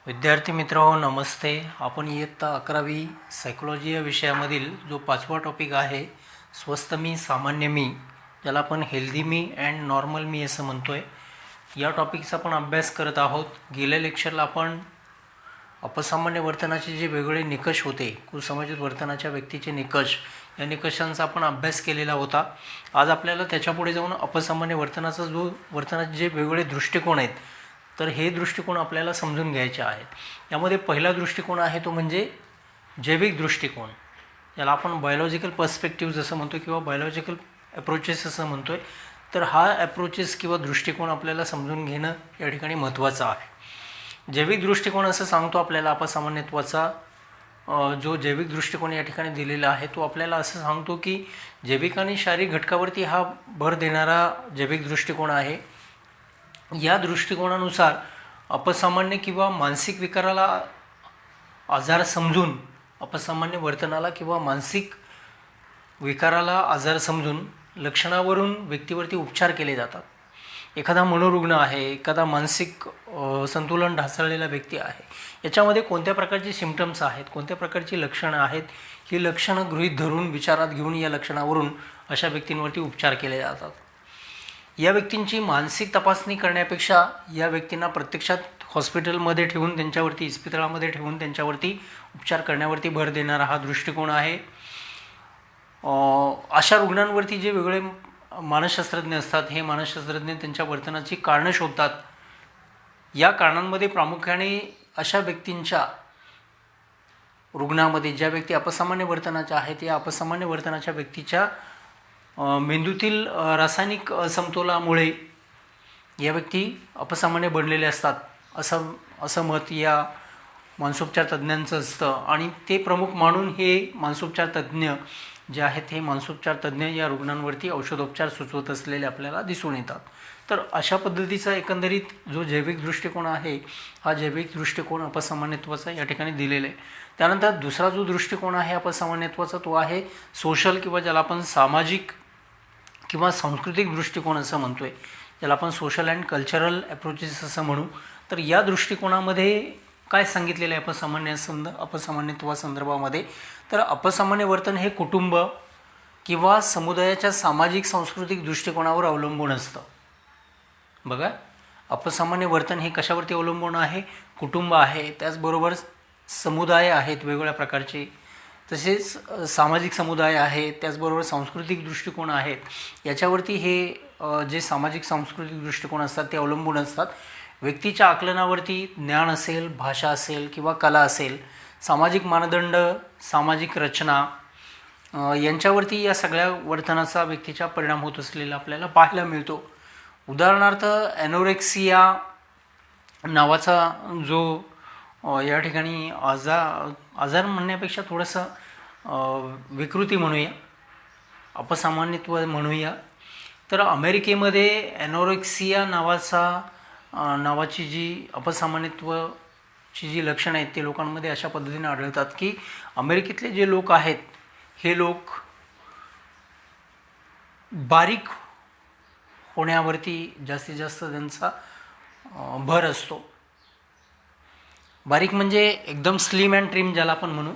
विद्यार्थी मित्रांनो नमस्ते. आपण इयत्ता 11वी सायकोलॉजी या विषयामधील जो 5वा टॉपिक आहे स्वस्थ मी सामान्य मी, ज्याला आपण हेल्दी मी अँड नॉर्मल मी असं म्हणतो आहे, या टॉपिकचा आपण अभ्यास करत आहोत. गेल्या लेक्चरला आपण अपसामान्य वर्तनाचे जे वेगवेगळे निकष होते, कुसमाजित वर्तनाच्या व्यक्तीचे निकष, या निकषांचा आपण अभ्यास केलेला होता. आज आपल्याला त्याच्यापुढे जाऊन अपसामान्य वर्तनाचे जे वेगवेगळे दृष्टिकोन आहेत, तर हे दृष्टिकोन आपल्याला समजून घ्यायचे आहेत. यामध्ये पहिला दृष्टिकोन आहे तो म्हणजे जैविक दृष्टिकोन, ज्याला आपण बायोलॉजिकल पर्स्पेक्टिव्ह असं म्हणतो किंवा बायोलॉजिकल अप्रोचेस असं म्हणतो आहे. तर हा अप्रोचेस किंवा दृष्टिकोन आपल्याला समजून घेणं या ठिकाणी महत्त्वाचं आहे. जैविक दृष्टिकोन असं सांगतो आपल्याला अपसामान्यत्वाचा जो जैविक दृष्टिकोन या ठिकाणी दिलेला आहे तो आपल्याला असं सांगतो की जैविक आणि शारीरिक घटकावरती हा भर देणारा जैविक दृष्टिकोन आहे. या दृष्टिकोनानुसार अपसामान्य किंवा मानसिक विकाराला आजार समजून, अपसामान्य वर्तनाला किंवा मानसिक विकाराला आजार समजून लक्षणावरून व्यक्तीवरती उपचार केले जातात. एखादा मनोरुग्ण आहे, एखादा मानसिक संतुलन ढासळलेला व्यक्ती आहे, याच्यामध्ये कोणत्या प्रकारची सिम्पटम्स आहेत, कोणत्या प्रकारची लक्षणं आहेत, ही लक्षणं गृहीत धरून विचारात घेऊन या लक्षणावरून अशा व्यक्तींवरती उपचार केले जातात. या व्यक्तींची मानसिक तपासणी करण्यापेक्षा या व्यक्तींना प्रत्यक्षात हॉस्पिटलमध्ये ठेवून त्यांच्यावरती, इस्पितळामध्ये ठेवून त्यांच्यावरती उपचार करण्यावरती भर देणारा हा दृष्टिकोन आहे. अशा रुग्णांवरती जे वेगळे मानसशास्त्रज्ञ असतात, हे मानसशास्त्रज्ञ त्यांच्या वर्तनाची कारणं शोधतात. या कारणांमध्ये प्रामुख्याने अशा व्यक्तींच्या रुग्णामध्ये ज्या व्यक्ती अपसामान्य वर्तनाच्या आहेत, या अपसामान्य वर्तनाच्या व्यक्तीच्या मेंदूतील रासायनिक असमतोलामुळे या व्यक्ती अपसामान्य बनलेले असतात असं मत या मानसोपचार तज्ज्ञांचं असतं. आणि ते प्रमुख मानून हे मानसोपचार तज्ज्ञ जे आहेत, हे मानसोपचार तज्ज्ञ या रुग्णांवरती औषधोपचार सुचवत असलेले आपल्याला दिसून येतात. तर अशा पद्धतीचा एकंदरीत जो जैविक दृष्टिकोन आहे, हा जैविक दृष्टिकोन अपसामान्यत्वाचा या ठिकाणी दिलेला आहे. त्यानंतर दुसरा जो दृष्टिकोन आहे अपसामान्यत्वाचा, तो आहे सोशल किंवा ज्याला आपण सामाजिक किंवा सांस्कृतिक दृष्टिकोन असं म्हणतो आहे, ज्याला आपण सोशल अँड कल्चरल अप्रोचेस असं म्हणू. तर या दृष्टिकोनामध्ये काय सांगितलेलं आहे अपसामान्यत्वासंदर्भामध्ये, तर अपसामान्य वर्तन हे कुटुंब किंवा समुदायाच्या सामाजिक सांस्कृतिक दृष्टिकोनावर अवलंबून असतं. बघा, अपसामान्य वर्तन हे कशावरती अवलंबून आहे? कुटुंब आहे, त्याचबरोबर समुदाय आहेत वेगवेगळ्या प्रकारचे, तसेच सामाजिक समुदाय आहेत, त्याचबरोबर सांस्कृतिक दृष्टिकोन आहेत. याच्यावरती हे जे सामाजिक सांस्कृतिक दृष्टिकोन असतात ते अवलंबून असतात. व्यक्तीच्या आकलनावरती ज्ञान असेल, भाषा असेल किंवा कला असेल, सामाजिक मानदंड, सामाजिक रचना यांच्यावरती या सगळ्या वर्तनाचा व्यक्तीच्या परिणाम होत असलेला आपल्याला पाहायला मिळतो. उदाहरणार्थ ॲनोरेक्सिया नावाचा जो या ठिकाणी आजार म्हणण्यापेक्षा थोडंसं विकृती म्हणूया, अपसामान्यत्व म्हणूया, तर अमेरिकेमध्ये ॲनोरेक्सिया नावाची जी अपसामान्यत्वाची जी लक्षणं आहेत ते लोकांमध्ये अशा पद्धतीने आढळतात की अमेरिकेतले जे लोक आहेत, हे लोक बारीक होण्यावरती जास्तीत जास्त त्यांचा भर असतो. बारीक म्हणजे एकदम स्लिम अँड ट्रिम ज्याला आपण म्हणू,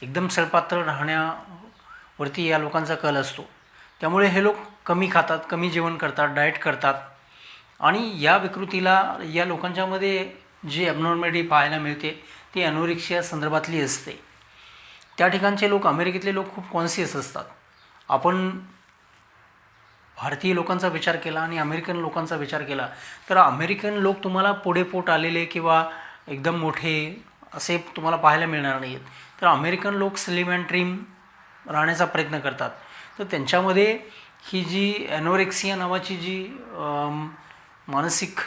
एकदम सळपातळ राहण्यावरती या लोकांचा कल असतो. त्यामुळे हे लोक कमी खातात, कमी जेवण करतात, डाएट करतात. आणि या विकृतीला, या लोकांच्यामध्ये जी ॲबनॉर्मॅलिटी पाहायला मिळते ती ॲनोरेक्सिया संदर्भातली असते. त्या ठिकाणचे लोक, अमेरिकेतले लोक खूप कॉन्शियस असतात. आपण भारतीय लोकांचा विचार केला आणि अमेरिकन लोकांचा विचार केला तर अमेरिकन लोक तुम्हाला पुढे पोट आलेले किंवा एकदम मोठे असे तुम्हाला पाहायला मिळणार नाही आहेत. तर अमेरिकन लोक स्लिम अँड ट्रिम राहण्याचा प्रयत्न करतात. तर त्यांच्यामध्ये ही जी ॲनोरेक्सिया नावाची जी मानसिक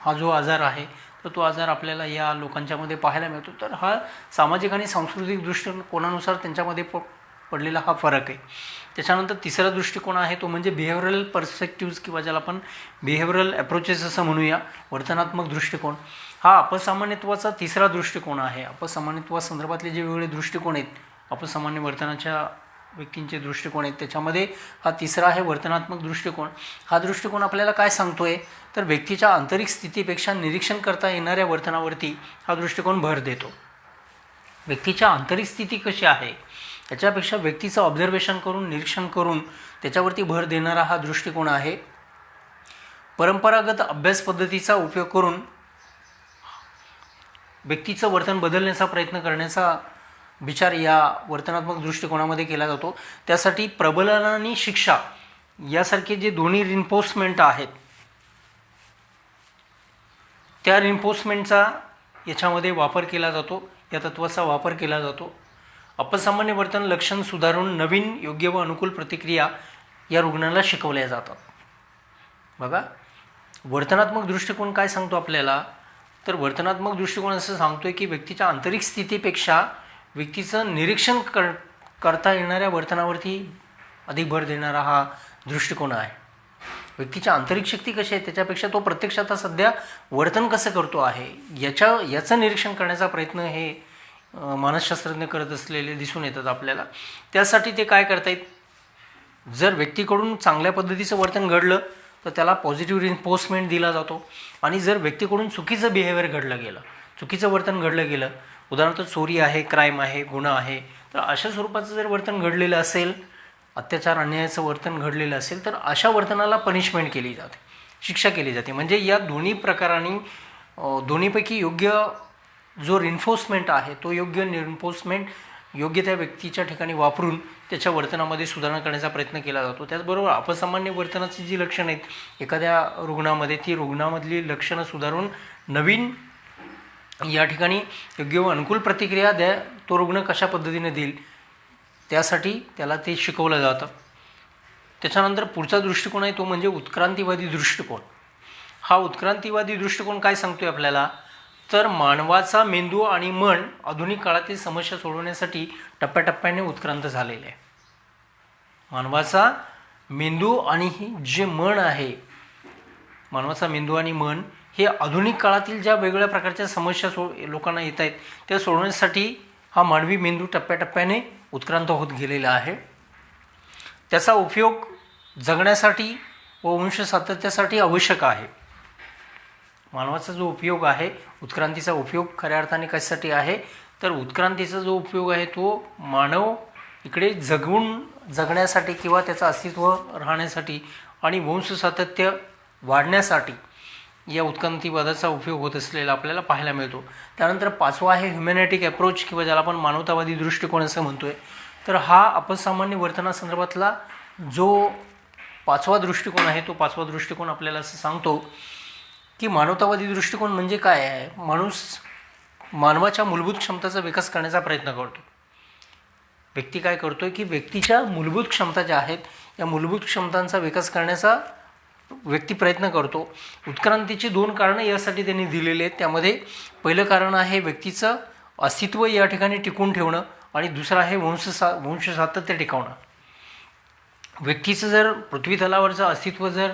हा जो आजार आहे, तर तो आजार आपल्याला या लोकांच्यामध्ये पाहायला मिळतो. तर हा सामाजिक आणि सांस्कृतिक दृष्टिकोनानुसार त्यांच्यामध्ये पडलेला हा फरक आहे. त्याच्यानंतर तिसरा दृष्टिकोन आहे तो म्हणजे बिहेव्हिअरल पर्स्पेक्टिव्ज किंवा ज्याला आपण बिहेव्हिअरल अप्रोचेस असं म्हणूया, वर्तनात्मक दृष्टिकोन. हा अपसामान्यत्वाचा तिसरा दृष्टिकोन आहे. अपसामान्यत्वासंदर्भातले जे वेगवेगळे दृष्टिकोन आहेत अपसामान्य वर्तनाच्या व्यक्तींचे दृष्टिकोन आहेत. त्याच्यामध्ये हा तिसरा आहे वर्तनात्मक दृष्टिकोन. हा दृष्टिकोन आपल्याला काय सांगतोय तर व्यक्तीच्या आंतरिक स्थितीपेक्षा निरीक्षण करता येणाऱ्या वर्तनावरती हा दृष्टिकोन भर देतो. व्यक्तीच्या आंतरिक स्थिती कशी आहे त्याच्यापेक्षा व्यक्तीचं ऑब्झर्वेशन करून निरीक्षण करून त्याच्यावरती भर देणारा हा दृष्टिकोन आहे. परंपरागत अभ्यास पद्धतीचा उपयोग करून व्यक्तीचं वर्तन बदलण्याचा प्रयत्न करण्याचा विचार या वर्तनात्मक दृष्टिकोनामध्ये केला जातो. त्यासाठी प्रबलन आणि शिक्षा यासारखे जे दोन्ही रिन्फोर्समेंट आहेत त्या रिन्फोर्समेंटचा याच्यामध्ये वापर केला जातो, या तत्त्वाचा वापर केला जातो. अपसामान्य वर्तन लक्षण सुधारून नवीन योग्य व अनुकूल प्रतिक्रिया या रुग्णाला शिकवल्या जातात. बघा, वर्तनात्मक दृष्टिकोन काय सांगतो आपल्याला तर वर्तनात्मक दृष्टिकोन असं सांगतोय की व्यक्तीच्या आंतरिक स्थितीपेक्षा व्यक्तीचं निरीक्षण करता येणाऱ्या वर्तनावरती अधिक भर देणारा हा दृष्टिकोन आहे. व्यक्तीच्या आंतरिक शक्ती कशी आहे त्याच्यापेक्षा तो प्रत्यक्षात सध्या वर्तन कसं करतो आहे याचं निरीक्षण करण्याचा प्रयत्न हे मानसशास्त्रज्ञ करत असलेले दिसून येतात आपल्याला. त्यासाठी ते काय करतायत, जर व्यक्तीकडून चांगल्या पद्धतीचं वर्तन घडलं तर त्याला पॉझिटिव्ह रिन्फोर्समेंट दिला जातो. आणि जर व्यक्तीकडून चुकीचं बिहेवियर घडलं गेलं, चुकीचं वर्तन घडलं गेलं, उदाहरणार्थ चोरी आहे, क्राईम आहे, गुन्हा आहे, तर अशा स्वरूपाचं जर वर्तन घडलेलं असेल, अत्याचार अन्यायाचं वर्तन घडलेलं असेल तर अशा वर्तनाला पनिशमेंट केली जाते, शिक्षा केली जाते. म्हणजे या दोन्ही प्रकारांनी दोन्हीपैकी योग्य जो रिन्फोर्समेंट आहे तो योग्य रिन्फोर्समेंट योग्य त्या व्यक्तीच्या ठिकाणी वापरून त्याच्या वर्तनामध्ये सुधारणा करण्याचा प्रयत्न केला जातो. त्याचबरोबर अपसामान्य वर्तनाची जी लक्षणं आहेत एखाद्या रुग्णामध्ये ती रुग्णामधली लक्षणं सुधारून नवीन या ठिकाणी योग्य व अनुकूल प्रतिक्रिया तो रुग्ण कशा पद्धतीने देईल त्यासाठी त्याला ते शिकवलं जातं. त्याच्यानंतर पुढचा दृष्टिकोन आहे तो म्हणजे उत्क्रांतीवादी दृष्टिकोन. हा उत्क्रांतीवादी दृष्टिकोन काय सांगतोय आपल्याला तर मानवाचा मेंदू आणि मन आधुनिक काळातील समस्या सोडवण्यासाठी टप्प्याटप्प्याने उत्क्रांत झालेले आहे. मानवाचा मेंदू आणि जे मन आहे, मानवाचा मेंदू आणि मन हे आधुनिक काळातील ज्या वेगवेगळ्या प्रकारच्या समस्या लोकांना येत आहेत त्या सोडवण्यासाठी हा मानवी मेंदू टप्प्याटप्प्याने उत्क्रांत होत गेलेला आहे. त्याचा उपयोग जगण्यासाठी व वंश सातत्यासाठी आवश्यक आहे. मानवाचा जो उपयोग आहे, उत्क्रांतीचा उपयोग खऱ्या अर्थाने कशासाठी आहे तर उत्क्रांतीचा जो उपयोग आहे तो मानव इकडे जगण्यासाठी किंवा त्याचं अस्तित्व राहण्यासाठी आणि वंश सातत्य वाढण्यासाठी या उत्क्रांतीवादाचा उपयोग होत असलेला आपल्याला पाहायला मिळतो. त्यानंतर पाचवा आहे ह्युमॅनिटिक अप्रोच किंवा ज्याला आपण मानवतावादी दृष्टिकोन असं म्हणतोय. तर हा अपसामान्य वर्तनासंदर्भातला जो पाचवा दृष्टिकोन आहे तो पाचवा दृष्टिकोन आपल्याला असं सांगतो की मानवतावादी दृष्टिकोन म्हणजे काय आहे, मानवाच्या मूलभूत क्षमतांचा विकास करण्याचा प्रयत्न करतो. व्यक्ती काय करतोय की व्यक्तीच्या मूलभूत क्षमता ज्या आहेत या मूलभूत क्षमतांचा विकास करण्याचा व्यक्ती प्रयत्न करतो. उत्क्रांतीची दोन कारणं यासाठी त्यांनी दिलेली आहेत. त्यामध्ये पहिलं कारण आहे व्यक्तीचं अस्तित्व या ठिकाणी टिकून ठेवणं आणि दुसरं आहे वंश सातत्य टिकवणं. व्यक्तीचं जर पृथ्वीतलावरचं अस्तित्व जर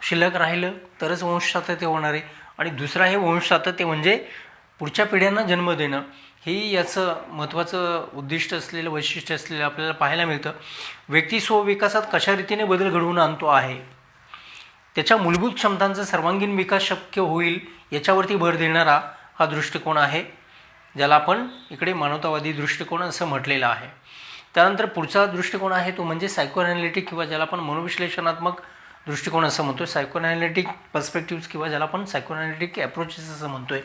शिल्लक राहिलं तरच वंश सातत्य होणार आहे आणि दुसरं आहे वंश सातत्य म्हणजे पुढच्या पिढ्यांना जन्म देणं. हे याचं महत्त्वाचं उद्दिष्ट असलेलं वैशिष्ट्य असलेलं आपल्याला पाहायला मिळतं. व्यक्ती स्वविकासात कशा रीतीने बदल घडवून आणतो आहे, त्याच्या मूलभूत क्षमतांचा सर्वांगीण विकास शक्य होईल याच्यावरती भर देणारा हा दृष्टिकोन आहे, ज्याला आपण इकडे मानवतावादी दृष्टिकोन असं म्हटलेलं आहे. त्यानंतर पुढचा दृष्टिकोन आहे तो म्हणजे सायकोॲनालिटिक किंवा ज्याला आपण मनोविश्लेषणात्मक दृष्टिकोन असं म्हणतोय. सायकोॲनालिटिक पर्स्पेक्टिव्स किंवा ज्याला आपण सायकोॲनालिटिक अप्रोचेस असं म्हणतोय.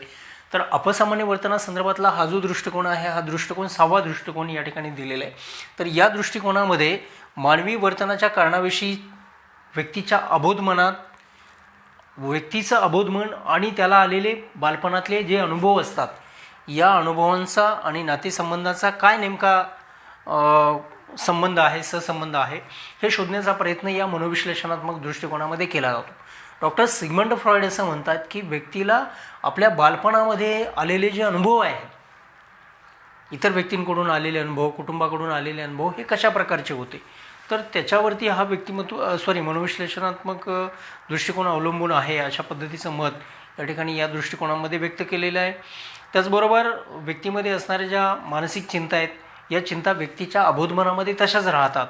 तर अपसामान्य वर्तनासंदर्भातला हा जो दृष्टिकोन आहे हा दृष्टिकोन 6वा दृष्टिकोन या ठिकाणी दिलेला आहे. तर या दृष्टिकोनामध्ये मानवी वर्तनाच्या कारणाविषयी व्यक्तीच्या अबोध मनात व्यक्तीचं अबोध मन आणि त्याला आलेले बालपणातले जे अनुभव असतात या अनुभवांचा आणि नातेसंबंधाचा काय नेमका संबंध आहे, सहसंबंध आहे हे शोधण्याचा प्रयत्न या मनोविश्लेषणात्मक दृष्टिकोनामध्ये केला जातो. डॉक्टर सिग्मंड फ्रॉइड असं म्हणतात की व्यक्तीला आपल्या बालपणामध्ये आलेले जे अनुभव आहेत, इतर व्यक्तींकडून आलेले अनुभव, कुटुंबाकडून आलेले अनुभव हे कशा प्रकारचे होते तर त्याच्यावरती हा मनोविश्लेषणात्मक दृष्टिकोन अवलंबून आहे अशा पद्धतीचं मत या ठिकाणी या दृष्टिकोनामध्ये व्यक्त केलेलं आहे. त्याचबरोबर व्यक्तीमध्ये असणाऱ्या ज्या मानसिक चिंता आहेत या चिंता व्यक्तीच्या अबोधमनामध्ये तशाच राहतात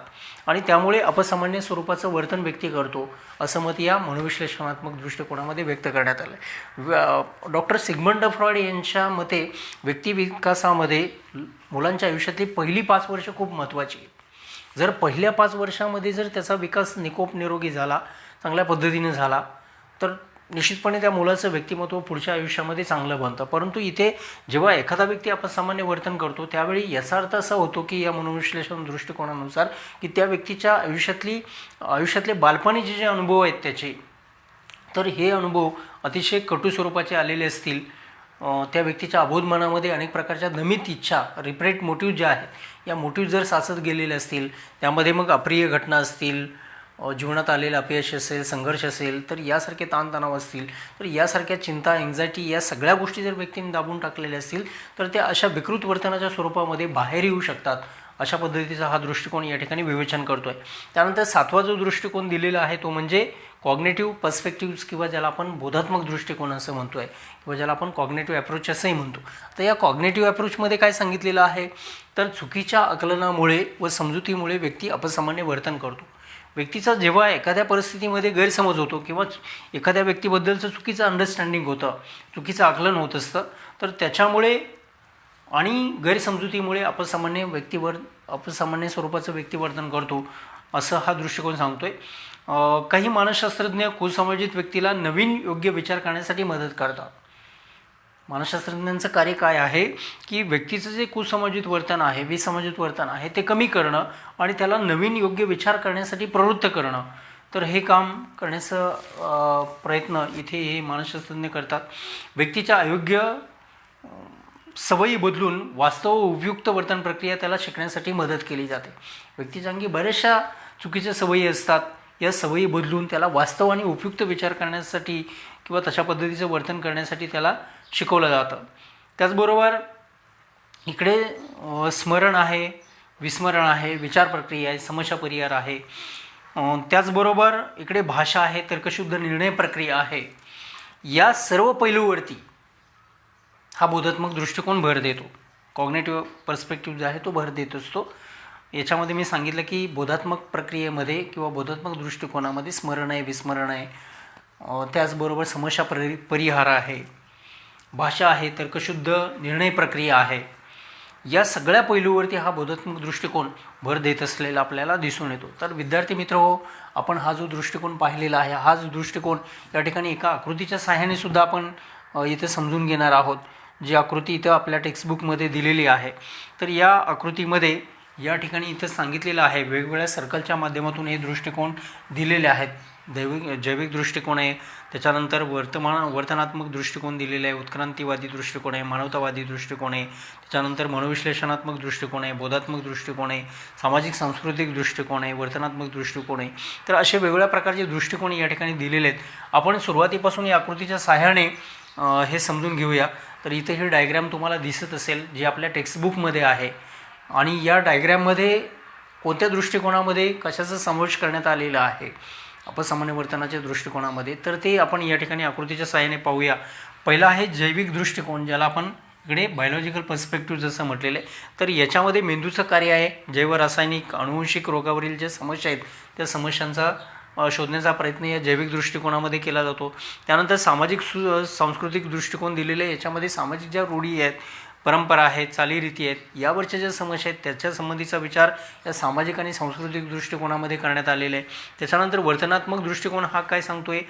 आणि त्यामुळे अपसामान्य स्वरूपाचं वर्तन व्यक्ती करतो, असं मत या मनोविश्लेषणात्मक दृष्टिकोनामध्ये व्यक्त करण्यात आलं. डॉक्टर सिग्मंड फ्रॉइड यांच्या मते व्यक्ती विकासामध्ये मुलांच्या आयुष्यातली पहिली 5 वर्ष खूप महत्त्वाची आहेत. जर पहिल्या 5 वर्षामध्ये जर त्याचा विकास निकोप निरोगी झाला, चांगल्या पद्धतीने झाला, तर निश्चितपणे त्या मुलाचं व्यक्तिमत्व पुढच्या आयुष्यामध्ये चांगलं बनतं. परंतु इथे जेव्हा एखादा व्यक्ती अपसामान्य वर्तन करतो त्यावेळी याचा अर्थ असा होतो की या मनोविश्लेषण दृष्टिकोनानुसार की त्या व्यक्तीच्या आयुष्यातले बालपणीचे जे अनुभव आहेत त्याचे, तर हे अनुभव अतिशय कटू स्वरूपाचे आलेले असतील. त्या व्यक्तीच्या अबोध मनामध्ये अनेक प्रकारच्या नमित इच्छा, रिप्रेट मोटिव्ह ज्या आहेत, या मोटिव्ह जर साचत गेलेले असतील, त्यामध्ये मग अप्रिय घटना असतील, जीवनात आलेलं अपयश असेल, संघर्ष असेल, तर यासारखे ताणतणाव असतील, तर यासारख्या चिंता, एन्झायटी या सगळ्या गोष्टी जर व्यक्तीने दाबून टाकलेल्या असतील तर त्या अशा विकृत वर्तनाच्या स्वरूपामध्ये बाहेर येऊ शकतात. अशा पद्धतीचा हा दृष्टिकोन या ठिकाणी विवेचन करतो आहे. त्यानंतर 7वा जो दृष्टिकोन दिलेला आहे तो म्हणजे कॉग्नेटिव्ह पर्स्पेक्टिव्स किंवा ज्याला आपण बोधात्मक दृष्टिकोन असं म्हणतो आहे किंवा ज्याला आपण कॉग्नेटिव्ह ॲप्रोच असंही म्हणतो. तर या कॉग्नेटिव्ह ॲप्रोचमध्ये काय सांगितलेलं आहे, तर चुकीच्या आकलनामुळे व समजुतीमुळे व्यक्ती अपसामान्य वर्तन करतो. व्यक्तीचा जेव्हा एखाद्या परिस्थितीमध्ये गैरसमज होतो किंवा एखाद्या व्यक्तीबद्दलचं चुकीचं अंडरस्टँडिंग होतं, चुकीचं आकलन होत असतं, तर त्याच्यामुळे आणि गैरसमजुतीमुळे अपसामान्य स्वरूपाचं व्यक्तिवर्तन करतो, असं हा दृष्टिकोन सांगतो आहे. काही मानसशास्त्रज्ञ कुसमाजित व्यक्तीला नवीन योग्य विचार करण्यासाठी मदत करतात. मानसशास्त्रज्ञांचं कार्य काय आहे की व्यक्तीचं जे कुसमाजित वर्तन आहे, विसमाजित वर्तन आहे, ते कमी करणं आणि त्याला नवीन योग्य विचार करण्यासाठी प्रवृत्त करणं. तर हे काम करण्याचा प्रयत्न इथे हे मानसशास्त्रज्ञ करतात. व्यक्तीच्या अयोग्य सवयी बदलून वास्तव उपयुक्त वर्तन प्रक्रिया त्याला शिकण्यासाठी मदत केली जाते. व्यक्तीच्या अंगी बऱ्याचशा चुकीच्या सवयी असतात, या सवयी बदलून त्याला वास्तव आणि उपयुक्त विचार करण्यासाठी किंवा तशा पद्धतीचं वर्तन करण्यासाठी त्याला शिकवलं जातं. त्याचबरोबर इकडे स्मरण आहे, विस्मरण आहे, विचार प्रक्रिया आहे, समस्या परिहार आहे. त्याचबरोबर इकडे भाषा आहे, तर्कशुद्ध निर्णय प्रक्रिया आहे. या सर्व पैलूवरती हा बोधात्मक दृष्टिकोन भर देतो. कॉग्नेटिव्ह पर्स्पेक्टिव्ह जो आहे तो भर देत असतो. याच्यामध्ये मी सांगितलं की बोधात्मक प्रक्रियेमध्ये किंवा बोधात्मक दृष्टिकोनामध्ये स्मरण आहे, विस्मरण आहे, त्याचबरोबर समस्या परिहार आहे, भाषा आहे, तर्कशुद्ध निर्णय प्रक्रिया आहे. या सगळ्या पैलूवरती हा बोधात्मक दृष्टिकोन भर देत असलेला आपल्याला दिसून येतो. तर विद्यार्थी मित्र हो, आपण हा जो दृष्टिकोन पाहिलेला आहे, हा जो दृष्टिकोन या ठिकाणी एका आकृतीच्या सहाय्याने सुद्धा आपण इथे समजून घेणार आहोत. जी आकृती इथं आपल्या टेक्स्टबुकमध्ये दिलेली आहे. तर या आकृतीमध्ये या ठिकाणी इथं सांगितलेलं आहे, वेगवेगळ्या सर्कलच्या माध्यमातून हे दृष्टिकोन दिलेले आहेत. जैविक दृष्टिकोन आहे, त्याच्यानंतर वर्तनात्मक दृष्टिकोन दिलेले आहे, उत्क्रांतीवादी दृष्टिकोन आहे, मानवतावादी दृष्टिकोन आहे, त्याच्यानंतर मनोविश्लेषणात्मक दृष्टिकोन आहे, बोधात्मक दृष्टिकोन आहे, सामाजिक सांस्कृतिक दृष्टिकोन आहे, वर्तनात्मक दृष्टिकोन आहे. तर असे वेगवेगळ्या प्रकारचे दृष्टिकोन या ठिकाणी दिलेले आहेत. आपण सुरुवातीपासून या आकृतीच्या सहाय्याने हे समजून घेऊया. तर इथे ही डायग्रॅम तुम्हाला दिसत असेल जी आपल्या टेक्स्टबुकमध्ये आहे आणि या डायग्रॅममध्ये कोणत्या दृष्टिकोनामध्ये कशाचा समावेश करण्यात आलेला आहे अपसामान्य वर्तनाच्या दृष्टिकोनामध्ये, तर ते आपण या ठिकाणी आकृतीच्या सहाय्याने पाहूया. पहिला आहे जैविक दृष्टिकोन, ज्याला आपण इकडे बायोलॉजिकल पर्स्पेक्टिव्ह जसं म्हटलेलं आहे. तर याच्यामध्ये मेंदूचं कार्य आहे, जैव रासायनिक अनुवंशिक रोगावरील ज्या समस्या आहेत त्या समस्यांचा शोधण्याचा प्रयत्न या जैविक दृष्टिकोनामध्ये केला जातो. त्यानंतर सामाजिक सांस्कृतिक दृष्टिकोन दिलेले आहे. याच्यामध्ये सामाजिक ज्या रूढी आहेत, परंपरा आहेत, चालीरीती आहेत, यावरच्या ज्या समस्या आहेत त्याच्या संबंधीचा विचार या सामाजिक आणि सांस्कृतिक दृष्टिकोनामध्ये करण्यात आलेला आहे. त्याच्यानंतर वर्तनात्मक दृष्टिकोन हा काय सांगतो आहे,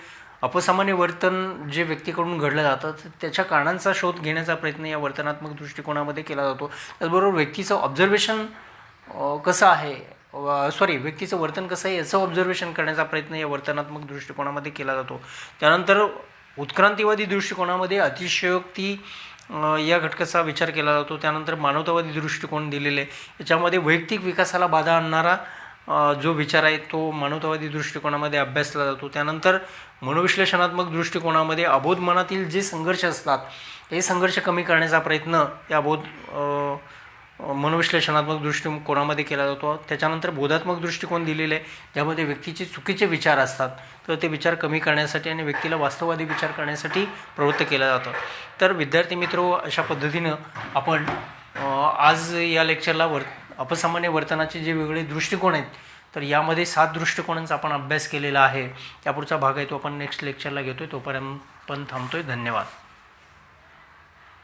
अपसामान्य वर्तन जे व्यक्तीकडून घडलं जातं त्याच्या कारणांचा शोध घेण्याचा प्रयत्न या वर्तनात्मक दृष्टिकोनामध्ये केला जातो. त्याचबरोबर व्यक्तीचं ऑब्झर्वेशन कसं आहे, व्यक्तीचं वर्तन कसं आहे याचं ऑब्झर्वेशन करण्याचा प्रयत्न या वर्तनात्मक दृष्टिकोनामध्ये केला जातो. त्यानंतर उत्क्रांतीवादी दृष्टिकोनामध्ये अतिशयोक्ती या घटकाचा विचार केला जातो. त्यानंतर मानवतावादी दृष्टिकोन दिलेले आहे, याच्यामध्ये वैयक्तिक विकासाला बाधा आणणारा जो विचार आहे तो मानवतावादी दृष्टिकोनामध्ये अभ्यासला जातो. त्यानंतर मनोविश्लेषणात्मक दृष्टिकोनामध्ये अबोध मनातील जे संघर्ष असतात हे संघर्ष कमी करण्याचा प्रयत्न या मनोविश्लेषणात्मक दृष्टिकोनामध्ये केला जातो. त्याच्यानंतर बोधात्मक दृष्टिकोन दिलेले आहे, ज्यामध्ये व्यक्तीचे चुकीचे विचार असतात तर ते विचार कमी करण्यासाठी आणि व्यक्तीला वास्तववादी विचार करण्यासाठी प्रवृत्त केलं जातं. तर विद्यार्थी मित्र, अशा पद्धतीनं आपण आज या लेक्चरला अपसामान्य वर्तनाचे जे वेगळे दृष्टिकोन आहेत, तर यामध्ये 7 दृष्टिकोनांचा आपण अभ्यास केलेला आहे. त्यापुढचा भाग आहे तो आपण नेक्स्ट लेक्चरला घेतो. तोपर्यंत पण थांबतोय. धन्यवाद.